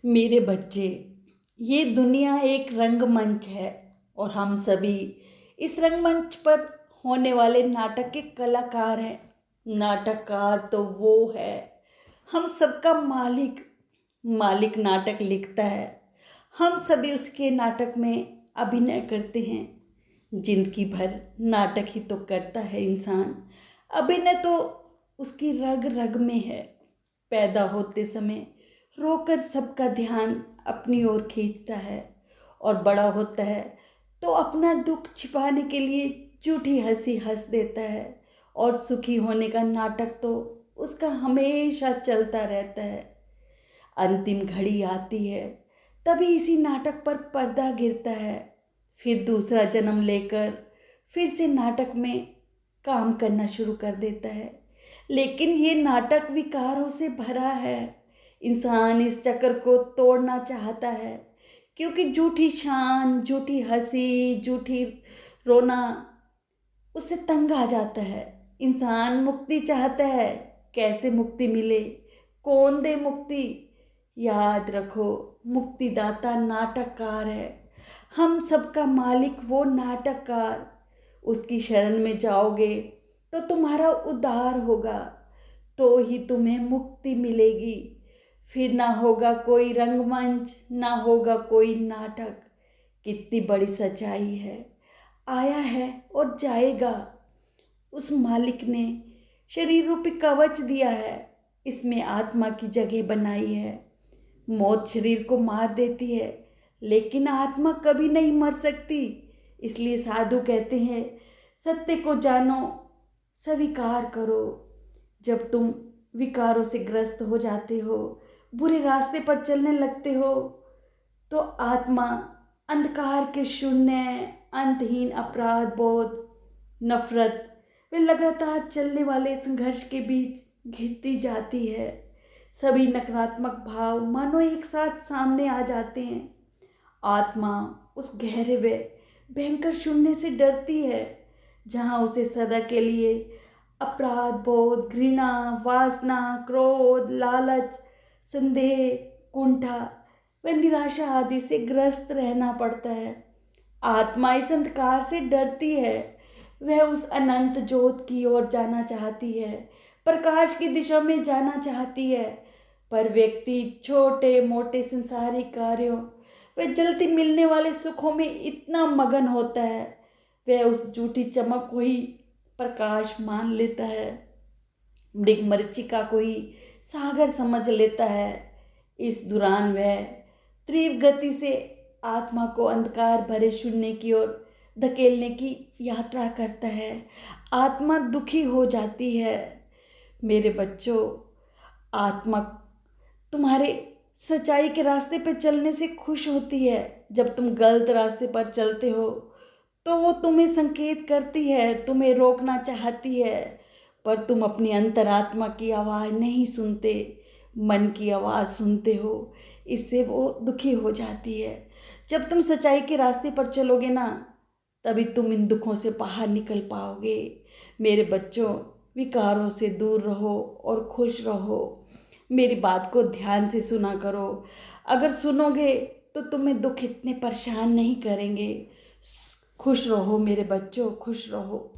मेरे बच्चे, ये दुनिया एक रंगमंच है और हम सभी इस रंगमंच पर होने वाले नाटक के कलाकार हैं। नाटककार तो वो है, हम सबका मालिक। मालिक नाटक लिखता है, हम सभी उसके नाटक में अभिनय करते हैं। जिंदगी भर नाटक ही तो करता है इंसान। अभिनय तो उसकी रग रग में है। पैदा होते समय रोकर सबका ध्यान अपनी ओर खींचता है और बड़ा होता है तो अपना दुख छिपाने के लिए झूठी हंसी हंस देता है। और सुखी होने का नाटक तो उसका हमेशा चलता रहता है। अंतिम घड़ी आती है, तभी इसी नाटक पर पर्दा गिरता है। फिर दूसरा जन्म लेकर फिर से नाटक में काम करना शुरू कर देता है। लेकिन ये नाटक विकारों से भरा है। इंसान इस चक्र को तोड़ना चाहता है, क्योंकि झूठी शान, झूठी हंसी, झूठी रोना उससे तंग आ जाता है। इंसान मुक्ति चाहता है। कैसे मुक्ति मिले, कौन दे मुक्ति? याद रखो, मुक्तिदाता नाटककार है। हम सबका मालिक वो नाटककार। उसकी शरण में जाओगे तो तुम्हारा उद्धार होगा, तो ही तुम्हें मुक्ति मिलेगी। फिर ना होगा कोई रंगमंच, ना होगा कोई नाटक। कितनी बड़ी सच्चाई है। आया है और जाएगा। उस मालिक ने शरीर रूपी कवच दिया है, इसमें आत्मा की जगह बनाई है। मौत शरीर को मार देती है, लेकिन आत्मा कभी नहीं मर सकती। इसलिए साधु कहते हैं, सत्य को जानो, स्वीकार करो। जब तुम विकारों से ग्रस्त हो जाते हो, बुरे रास्ते पर चलने लगते हो, तो आत्मा अंधकार के शून्य, अंतहीन अपराध बोध, नफरत वे लगातार चलने वाले संघर्ष के बीच घिरती जाती है। सभी नकारात्मक भाव मानो एक साथ सामने आ जाते हैं। आत्मा उस गहरे व भयंकर शून्य से डरती है, जहाँ उसे सदा के लिए अपराध बोध, घृणा, वासना, क्रोध, लालच, संदेह, कुंठा व निराशा आदि से ग्रस्त रहना पड़ता है। आत्मा इस अंधकार से डरती है। वह उस अनंत ज्योत की ओर जाना चाहती है, प्रकाश की दिशा में जाना चाहती है। पर व्यक्ति छोटे मोटे संसारिक कार्यों व जल्दी मिलने वाले सुखों में इतना मगन होता है, वह उस झूठी चमक को ही प्रकाश मान लेता है, मृगमरीचिका को ही सागर समझ लेता है। इस दौरान वह तीव्र गति से आत्मा को अंधकार भरे शून्य की ओर धकेलने की यात्रा करता है। आत्मा दुखी हो जाती है। मेरे बच्चों, आत्मा तुम्हारे सच्चाई के रास्ते पर चलने से खुश होती है। जब तुम गलत रास्ते पर चलते हो तो वो तुम्हें संकेत करती है, तुम्हें रोकना चाहती है, पर तुम अपनी अंतरात्मा की आवाज़ नहीं सुनते, मन की आवाज़ सुनते हो। इससे वो दुखी हो जाती है। जब तुम सच्चाई के रास्ते पर चलोगे ना, तभी तुम इन दुखों से बाहर निकल पाओगे। मेरे बच्चों, विकारों से दूर रहो और खुश रहो। मेरी बात को ध्यान से सुना करो। अगर सुनोगे तो तुम्हें दुख इतने परेशान नहीं करेंगे। खुश रहो मेरे बच्चों, खुश रहो।